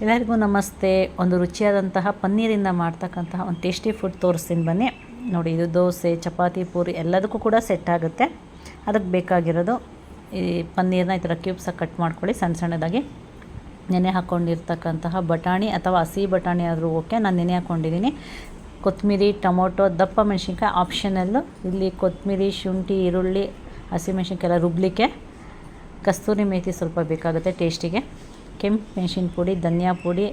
ಎಲ್ಲರಿಗೂ ನಮಸ್ತೆ. ಒಂದು ರುಚಿಯಾದಂತಹ ಪನ್ನೀರಿಂದ ಮಾಡ್ತಕ್ಕಂತಹ ಒಂದು ಟೇಸ್ಟಿ ಫುಡ್ ತೋರಿಸ್ತೀನಿ ಬನ್ನಿ. ನೋಡಿ, ಇದು ದೋಸೆ, ಚಪಾತಿ, ಪೂರಿ ಎಲ್ಲದಕ್ಕೂ ಕೂಡ ಸೆಟ್ ಆಗುತ್ತೆ. ಅದಕ್ಕೆ ಬೇಕಾಗಿರೋದು ಈ ಪನ್ನೀರನ್ನ ಈ ಥರ ಕ್ಯೂಬ್ಸಾಗಿ ಕಟ್ ಮಾಡ್ಕೊಳ್ಳಿ. ಸಣ್ಣ ಸಣ್ಣದಾಗಿ ನೆನೆ ಹಾಕ್ಕೊಂಡಿರ್ತಕ್ಕಂತಹ ಬಟಾಣಿ ಅಥವಾ ಹಸಿ ಬಟಾಣಿ ಆದರೂ ಓಕೆ, ನಾನು ನೆನೆ ಹಾಕ್ಕೊಂಡಿದ್ದೀನಿ. ಕೊತ್ತಂಬರಿ, ಟೊಮೊಟೊ, ದಪ್ಪ ಮೆಣಸಿನ್ಕಾಯಿ ಆಪ್ಷನಲ್ಲು. ಇಲ್ಲಿ ಕೊತ್ತಂಬರಿ, ಶುಂಠಿ, ಈರುಳ್ಳಿ, ಹಸಿಮೆಣಸಿನ್ಕಾಯಿ ಎಲ್ಲ ರುಬ್ಲಿಕ್ಕೆ. ಕಸ್ತೂರಿ ಮೇಥಿ ಸ್ವಲ್ಪ ಬೇಕಾಗುತ್ತೆ ಟೇಸ್ಟಿಗೆ. ಕೆಂಪು ಮೆಣಸಿನ ಪುಡಿ, ಧನಿಯಾ ಪುಡಿ,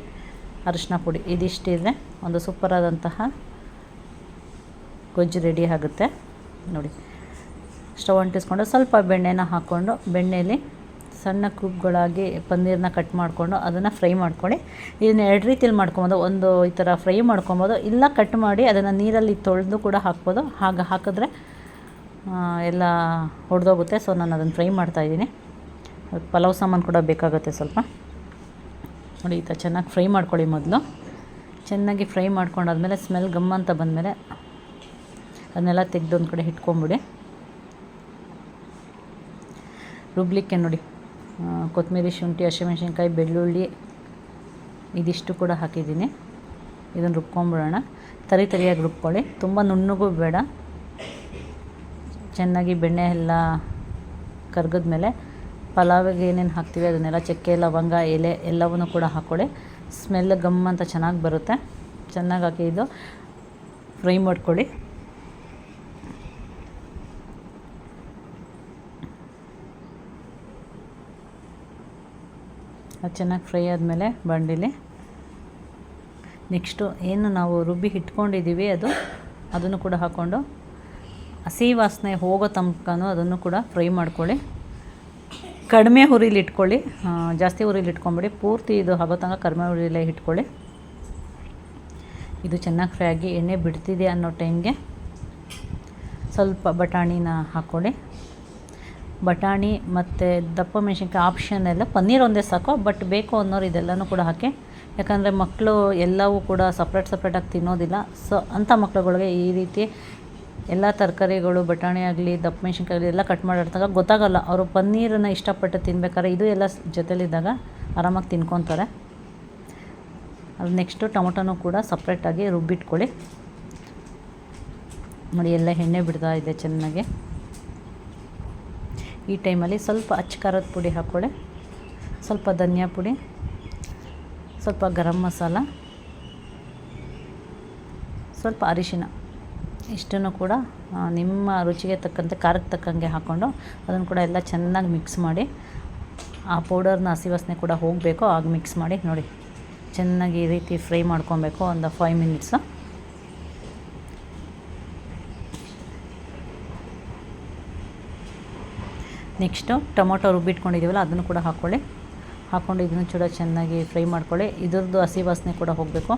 ಅರಿಶಿನ ಪುಡಿ ಇದಿಷ್ಟಿದ್ರೆ ಒಂದು ಸೂಪರಾದಂತಹ ಗೊಜ್ಜು ರೆಡಿ ಆಗುತ್ತೆ. ನೋಡಿ, ಸ್ಟವ್ ಅಂಟಿಸ್ಕೊಂಡು ಸ್ವಲ್ಪ ಬೆಣ್ಣೆನ ಹಾಕ್ಕೊಂಡು ಬೆಣ್ಣೆಯಲ್ಲಿ ಸಣ್ಣ ಕ್ಯೂಬ್ಗಳಾಗಿ ಪನ್ನೀರನ್ನ ಕಟ್ ಮಾಡಿಕೊಂಡು ಅದನ್ನು ಫ್ರೈ ಮಾಡ್ಕೊಳ್ಳಿ. ಇದನ್ನು ಎರಡು ರೀತಿಯಲ್ಲಿ ಮಾಡ್ಕೊಬೋದು. ಒಂದು ಈ ಥರ ಫ್ರೈ ಮಾಡ್ಕೊಬೋದು, ಇಲ್ಲ ಕಟ್ ಮಾಡಿ ಅದನ್ನು ನೀರಲ್ಲಿ ತೊಳೆದು ಕೂಡ ಹಾಕ್ಬೋದು. ಹಾಗೆ ಹಾಕಿದ್ರೆ ಎಲ್ಲ ಹೊಡೆದೋಗುತ್ತೆ. ಸೊ ನಾನು ಅದನ್ನು ಫ್ರೈ ಮಾಡ್ತಾಯಿದ್ದೀನಿ. ಪಲಾವ್ ಸಾಮಾನು ಕೂಡ ಬೇಕಾಗುತ್ತೆ ಸ್ವಲ್ಪ. ನೋಡಿ, ಈ ಥರ ಚೆನ್ನಾಗಿ ಫ್ರೈ ಮಾಡ್ಕೊಳ್ಳಿ. ಮೊದಲು ಚೆನ್ನಾಗಿ ಫ್ರೈ ಮಾಡ್ಕೊಂಡಾದ್ಮೇಲೆ ಸ್ಮೆಲ್ ಗಮ್ ಅಂತ ಬಂದಮೇಲೆ ಅದನ್ನೆಲ್ಲ ತೆಗೆದು ಒಂದು ಕಡೆ ಇಟ್ಕೊಂಬಿಡಿ. ರುಬ್ಲಿಕ್ಕೆ ನೋಡಿ, ಕೊತ್ತಂಬರಿ, ಶುಂಠಿ, ಹಸಿಮೆಣಸಿನ್ಕಾಯಿ, ಬೆಳ್ಳುಳ್ಳಿ ಇದಿಷ್ಟು ಕೂಡ ಹಾಕಿದ್ದೀನಿ. ಇದನ್ನು ರುಬ್ಕೊಂಬಿಡೋಣ. ತರಿಯಾಗಿ ರುಬ್ಕೊಳ್ಳಿ, ತುಂಬ ನುಣ್ಣಗೂ ಬೇಡ. ಚೆನ್ನಾಗಿ ಬೆಣ್ಣೆ ಎಲ್ಲ ಕರ್ಗಿದ್ಮೇಲೆ ಪಲಾವಿಗೆ ಏನೇನು ಹಾಕ್ತೀವಿ ಅದನ್ನೆಲ್ಲ ಚಕ್ಕೆ, ಲವಂಗ, ಎಲೆ ಎಲ್ಲವನ್ನೂ ಕೂಡ ಹಾಕ್ಕೊಳ್ಳಿ. ಸ್ಮೆಲ್ ಗಮ್ ಅಂತ ಚೆನ್ನಾಗಿ ಬರುತ್ತೆ. ಚೆನ್ನಾಗಿ ಹಾಕಿ ಇದು ಫ್ರೈ ಮಾಡ್ಕೊಳ್ಳಿ. ಅದು ಚೆನ್ನಾಗಿ ಫ್ರೈ ಆದಮೇಲೆ ಬಂಡಿಲಿ ನೆಕ್ಸ್ಟು ಏನು ನಾವು ರುಬ್ಬಿ ಇಟ್ಕೊಂಡಿದ್ದೀವಿ ಅದನ್ನು ಕೂಡ ಹಾಕ್ಕೊಂಡು ಹಸಿ ವಾಸನೆ ಹೋಗೋ ತನಕನೂ ಅದನ್ನು ಕೂಡ ಫ್ರೈ ಮಾಡ್ಕೊಳ್ಳಿ. ಕಡಿಮೆ ಉರಿಲಿ ಇಟ್ಕೊಳ್ಳಿ, ಜಾಸ್ತಿ ಉರಿಲಿ ಇಟ್ಕೊಂಬಿಡಿ. ಪೂರ್ತಿ ಇದು ಆಗೋ ತನಕ ಕಡಿಮೆ ಉರಿಲೇ ಇಟ್ಕೊಳ್ಳಿ. ಇದು ಚೆನ್ನಾಗಿ ಫ್ರೈ ಆಗಿ ಎಣ್ಣೆ ಬಿಡ್ತಿದೆ ಅನ್ನೋ ಟೈಮ್ಗೆ ಸ್ವಲ್ಪ ಬಟಾಣಿನ ಹಾಕ್ಕೊಳ್ಳಿ. ಬಟಾಣಿ ಮತ್ತು ದಪ್ಪ ಮೆಣಸಿನ್ಕಾಯಿ ಆಪ್ಷನೆಲ್ಲ. ಪನ್ನೀರ್ ಒಂದೇ ಸಾಕು, ಬಟ್ ಬೇಕು ಅನ್ನೋರು ಇದೆಲ್ಲನೂ ಕೂಡ ಹಾಕಿ. ಯಾಕಂದರೆ ಮಕ್ಕಳು ಎಲ್ಲವೂ ಕೂಡ ಸಪ್ರೇಟಾಗಿ ತಿನ್ನೋದಿಲ್ಲ. ಸೊ ಅಂಥ ಮಕ್ಳುಗಳಿಗೆ ಈ ರೀತಿ ಎಲ್ಲ ತರಕಾರಿಗಳು, ಬಟಾಣಿ ಆಗಲಿ, ದಪ್ಪ ಮೆಣಸಿನ್ಕಾಯಿ ಆಗಲಿ ಎಲ್ಲ ಕಟ್ ಮಾಡಿರ್ತಾಗ ಗೊತ್ತಾಗಲ್ಲ. ಅವರು ಪನ್ನೀರನ್ನು ಇಷ್ಟಪಟ್ಟು ತಿನ್ಬೇಕಾದ್ರೆ ಇದು ಎಲ್ಲ ಜೊತೆಲಿದ್ದಾಗ ಆರಾಮಾಗಿ ತಿನ್ಕೊತಾರೆ. ಅದು ನೆಕ್ಸ್ಟು ಟೊಮೊಟೊನೂ ಕೂಡ ಸಪ್ರೇಟಾಗಿ ರುಬ್ಬಿಟ್ಕೊಳ್ಳಿ. ನೋಡಿ, ಎಲ್ಲ ಎಣ್ಣೆ ಬಿಡ್ತಾ ಇದೆ ಚೆನ್ನಾಗಿ. ಈ ಟೈಮಲ್ಲಿ ಸ್ವಲ್ಪ ಅಚ್ಚ ಖಾರದ ಪುಡಿ ಹಾಕ್ಕೊಳ್ಳಿ, ಸ್ವಲ್ಪ ಧನಿಯಾ ಪುಡಿ, ಸ್ವಲ್ಪ ಗರಂ ಮಸಾಲ, ಸ್ವಲ್ಪ ಅರಿಶಿನ ಇಷ್ಟನ್ನು ಕೂಡ ನಿಮ್ಮ ರುಚಿಗೆ ತಕ್ಕಂತೆ, ಖಾರಕ್ಕೆ ತಕ್ಕಂಗೆ ಹಾಕ್ಕೊಂಡು ಅದನ್ನು ಕೂಡ ಎಲ್ಲ ಚೆನ್ನಾಗಿ ಮಿಕ್ಸ್ ಮಾಡಿ. ಆ ಪೌಡರ್ನ ಹಸಿ ವಾಸನೆ ಕೂಡ ಹೋಗಬೇಕು, ಆಗ ಮಿಕ್ಸ್ ಮಾಡಿ. ನೋಡಿ, ಚೆನ್ನಾಗಿ ಈ ರೀತಿ ಫ್ರೈ ಮಾಡ್ಕೊಬೇಕು ಒಂದು 5 ಮಿನಿಟ್ಸು. ನೆಕ್ಸ್ಟು ಟೊಮೊಟೊ ರುಬ್ಬಿಟ್ಕೊಂಡಿದ್ದೀವಲ್ಲ ಅದನ್ನು ಕೂಡ ಹಾಕ್ಕೊಂಡು ಇದನ್ನು ಕೂಡ ಚೆನ್ನಾಗಿ ಫ್ರೈ ಮಾಡ್ಕೊಳ್ಳಿ. ಇದ್ರದ್ದು ಹಸಿ ವಾಸನೆ ಕೂಡ ಹೋಗಬೇಕು.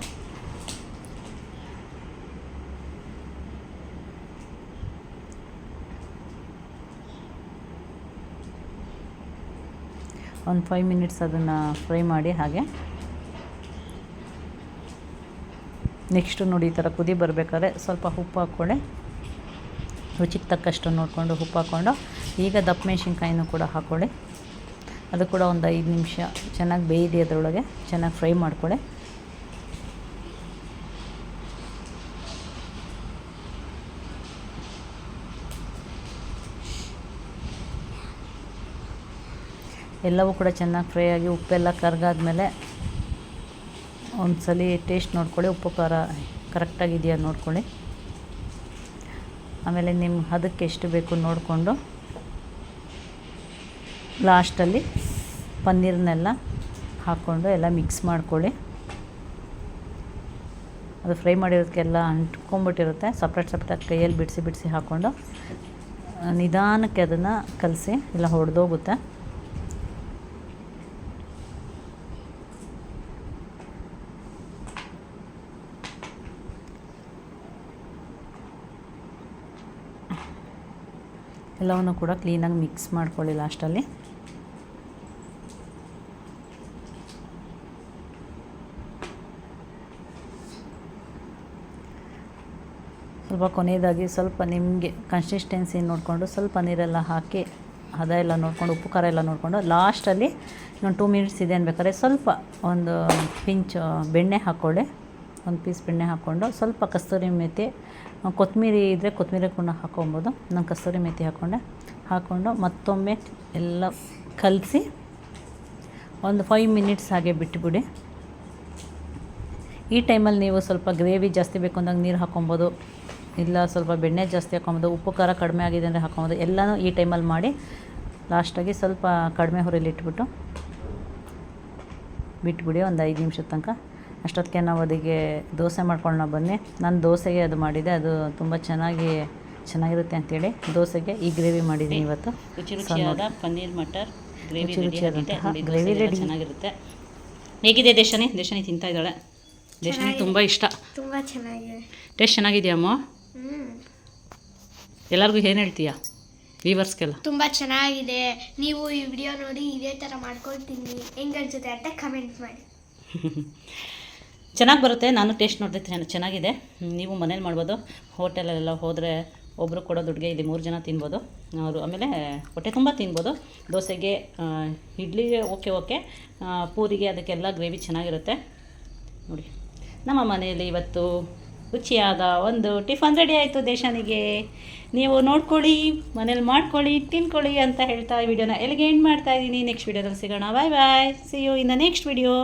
ಒಂದು 5 ಮಿನಿಟ್ಸ್ ಅದನ್ನು ಫ್ರೈ ಮಾಡಿ. ಹಾಗೆ ನೆಕ್ಸ್ಟು ನೋಡಿ, ಈ ಥರ ಕುದಿ ಬರಬೇಕಾದ್ರೆ ಸ್ವಲ್ಪ ಉಪ್ಪು ಹಾಕ್ಕೊಳ್ಳಿ. ರುಚಿಗೆ ತಕ್ಕಷ್ಟು ನೋಡಿಕೊಂಡು ಉಪ್ಪು ಹಾಕ್ಕೊಂಡು ಈಗ ದಪ್ಪ ಮೆಣಸಿನ್ಕಾಯಿನೂ ಕೂಡ ಹಾಕ್ಕೊಳ್ಳಿ. ಅದು ಕೂಡ ಒಂದು 5 ನಿಮಿಷ ಚೆನ್ನಾಗಿ ಬೇಯ್ದು ಅದರೊಳಗೆ ಚೆನ್ನಾಗಿ ಫ್ರೈ ಮಾಡ್ಕೊಳ್ಳಿ. ಎಲ್ಲವೂ ಕೂಡ ಚೆನ್ನಾಗಿ ಫ್ರೈ ಆಗಿ ಉಪ್ಪೆಲ್ಲ ಕರಗಾದ್ಮೇಲೆ ಒಂದು ಸಲ ಟೇಸ್ಟ್ ನೋಡ್ಕೊಳ್ಳಿ. ಉಪ್ಪು ಖಾರ ಕರೆಕ್ಟಾಗಿದೆಯಾ ನೋಡ್ಕೊಳ್ಳಿ. ಆಮೇಲೆ ನಿಮ್ಗೆ ಅದಕ್ಕೆ ಎಷ್ಟು ಬೇಕು ನೋಡಿಕೊಂಡು ಲಾಸ್ಟಲ್ಲಿ ಪನ್ನೀರನ್ನೆಲ್ಲ ಹಾಕ್ಕೊಂಡು ಎಲ್ಲ ಮಿಕ್ಸ್ ಮಾಡ್ಕೊಳ್ಳಿ. ಅದು ಫ್ರೈ ಮಾಡಿರೋದಕ್ಕೆಲ್ಲ ಅಂಟ್ಕೊಂಡ್ಬಿಟ್ಟಿರುತ್ತೆ. ಸಪ್ರೇಟಾಗಿ ಕೈಯಲ್ಲಿ ಬಿಡಿಸಿ ಹಾಕ್ಕೊಂಡು ನಿಧಾನಕ್ಕೆ ಅದನ್ನು ಕಲಸಿ, ಇಲ್ಲ ಹೊಡೆದೋಗುತ್ತೆ. ಎಲ್ಲವನ್ನು ಕೂಡ ಕ್ಲೀನಾಗಿ ಮಿಕ್ಸ್ ಮಾಡ್ಕೊಳ್ಳಿ. ಲಾಸ್ಟಲ್ಲಿ ಸ್ವಲ್ಪ ಕೊನೆಯದಾಗಿ ಸ್ವಲ್ಪ ನಿಮಗೆ ಕನ್ಸಿಸ್ಟೆನ್ಸಿ ನೋಡಿಕೊಂಡು ಸ್ವಲ್ಪ ನೀರೆಲ್ಲ ಹಾಕಿ ಹದ ಎಲ್ಲ ನೋಡಿಕೊಂಡು ಉಪ್ಪು ಖಾರ ಎಲ್ಲ ನೋಡಿಕೊಂಡು ಲಾಸ್ಟಲ್ಲಿ ಇನ್ನೊಂದು 2 ಮಿನಿಟ್ಸ್ ಇದೆ ಅನ್ಬೇಕಾದ್ರೆ ಸ್ವಲ್ಪ ಒಂದು ಪಿಂಚ್ ಬೆಣ್ಣೆ ಹಾಕ್ಕೊಳ್ಳಿ. ಒಂದು ಪೀಸ್ ಬೆಣ್ಣೆ ಹಾಕ್ಕೊಂಡು ಸ್ವಲ್ಪ ಕಸ್ತೂರಿ ಮೇಥಿ, ಕೊತ್ತಂಬರಿ ಇದ್ದರೆ ಕೊತ್ತಂಬರಿ ಕೂಡ ಹಾಕ್ಕೊಬೋದು. ನಾನು ಕಸ್ತೂರಿ ಮೇಥಿ ಹಾಕ್ಕೊಂಡು ಮತ್ತೊಮ್ಮೆ ಎಲ್ಲ ಕಲಸಿ ಒಂದು 5 ಮಿನಿಟ್ಸ್ ಹಾಗೆ ಬಿಟ್ಟುಬಿಡಿ. ಈ ಟೈಮಲ್ಲಿ ನೀವು ಸ್ವಲ್ಪ ಗ್ರೇವಿ ಜಾಸ್ತಿ ಬೇಕು ಅಂದಾಗ ನೀರು ಹಾಕ್ಕೊಬೋದು, ಇಲ್ಲ ಸ್ವಲ್ಪ ಬೆಣ್ಣೆ ಜಾಸ್ತಿ ಹಾಕ್ಕೊಬೋದು, ಉಪ್ಪು ಖಾರ ಕಡಿಮೆ ಆಗಿದೆ ಅಂದರೆ ಹಾಕ್ಕೊಬೋದು. ಎಲ್ಲನೂ ಈ ಟೈಮಲ್ಲಿ ಮಾಡಿ ಲಾಸ್ಟಾಗಿ ಸ್ವಲ್ಪ ಕಡಿಮೆ ಹುರಿಲಿ ಬಿಟ್ಬಿಡಿ ಒಂದು 5 ನಿಮಿಷದ ತನಕ. ಅಷ್ಟೊತ್ತಿಗೆ ನಾವು ಅದಕ್ಕೆ ದೋಸೆ ಮಾಡ್ಕೊಳ್ಳೋಣ ಬನ್ನಿ. ನಾನು ದೋಸೆಗೆ ಅದು ಮಾಡಿದೆ, ಅದು ತುಂಬ ಚೆನ್ನಾಗಿರುತ್ತೆ ಅಂಥೇಳಿ ದೋಸೆಗೆ ಈ ಗ್ರೇವಿ ಮಾಡಿದ್ದೀನಿ ಇವತ್ತು. ರುಚಿಯಾದ ಪನ್ನೀರ್ ಮಟರ್ ಗ್ರೇವಿ ರೆಡಿ ಚೆನ್ನಾಗಿರುತ್ತೆ. ಹೇಗಿದೆ ದೇಶನಿ ತಿಂತಾ ಇದ್ದಾಳೆ. ದೇಶನಿ ತುಂಬ ಇಷ್ಟ. ತುಂಬ ಚೆನ್ನಾಗಿದೆ. ಟೇಸ್ಟ್ ಚೆನ್ನಾಗಿದೆಯಾ ಅಮ್ಮ? ಎಲ್ಲರಿಗೂ ಏನು ಹೇಳ್ತೀಯಾ ವೀವರ್ಸ್ಗೆಲ್ಲ? ತುಂಬ ಚೆನ್ನಾಗಿದೆ. ನೀವು ಈ ವಿಡಿಯೋ ನೋಡಿ ಇದೇ ಥರ ಮಾಡ್ಕೊಳ್ತೀನಿ ಹೆಂಗೆ ಅನ್ಸುತ್ತೆ ಅಂತ ಕಮೆಂಟ್ ಮಾಡಿ. ಚೆನ್ನಾಗಿ ಬರುತ್ತೆ. ನಾನು ಟೇಸ್ಟ್ ನೋಡಿದೆ, ಚೆನ್ನಾಗಿದೆ. ನೀವು ಮನೇಲಿ ಮಾಡ್ಬೋದು. ಹೋಟೆಲಲ್ಲೆಲ್ಲ ಹೋದರೆ ಒಬ್ಬರು ಕೊಡೋ ದುಡ್ಡಿಗೆ ಇಲ್ಲಿ 3 ಜನ ತಿನ್ಬೋದು ಅವರು. ಆಮೇಲೆ ಹೊಟ್ಟೆ ತುಂಬ ತಿನ್ಬೋದು. ದೋಸೆಗೆ, ಇಡ್ಲಿಗೆ ಓಕೆ, ಪೂರಿಗೆ ಅದಕ್ಕೆಲ್ಲ ಗ್ರೇವಿ ಚೆನ್ನಾಗಿರುತ್ತೆ. ನೋಡಿ, ನಮ್ಮ ಮನೆಯಲ್ಲಿ ಇವತ್ತು ರುಚಿಯಾದ ಒಂದು ಟಿಫನ್ ರೆಡಿ ಆಯಿತು ದೇಶನಿಗೆ. ನೀವು ನೋಡ್ಕೊಳ್ಳಿ, ಮನೇಲಿ ಮಾಡ್ಕೊಳ್ಳಿ, ತಿನ್ಕೊಳ್ಳಿ ಅಂತ ಹೇಳ್ತಾ ಈ ವಿಡಿಯೋನ ಎಲ್ಲಿಗೆ ಎಂಡ್ ಮಾಡ್ತಾಯಿದ್ದೀನಿ. ನೆಕ್ಸ್ಟ್ ವಿಡಿಯೋದಲ್ಲಿ ಸಿಗೋಣ. Bye. See you in the next video.